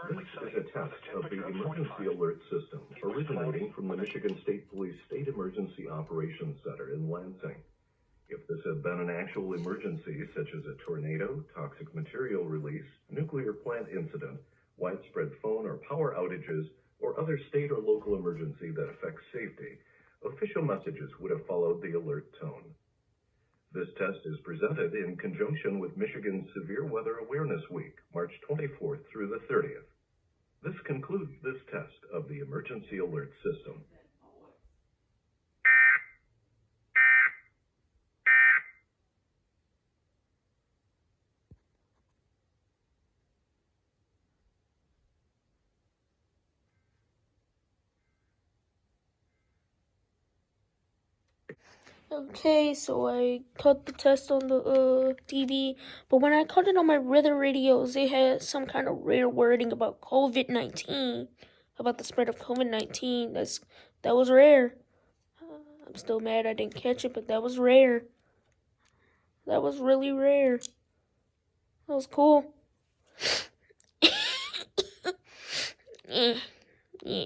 This is a test of the emergency alert system originating from the Michigan State Police State Emergency Operations Center in Lansing. If this had been an actual emergency, such as a tornado, toxic material release, nuclear plant incident, widespread phone or power outages, or other state or local emergency that affects safety, official messages would have followed the alert tone. This test is presented in conjunction with Michigan's Severe Weather Awareness Week, March 24th through the 30th. This concludes this test of the emergency alert system. Okay, so I cut the test on the TV, but when I cut it on my other radios, it had some kind of rare wording about COVID-19, about the spread of COVID-19. That was rare. I'm still mad I didn't catch it, but that was rare. That was really rare. That was cool. Yeah.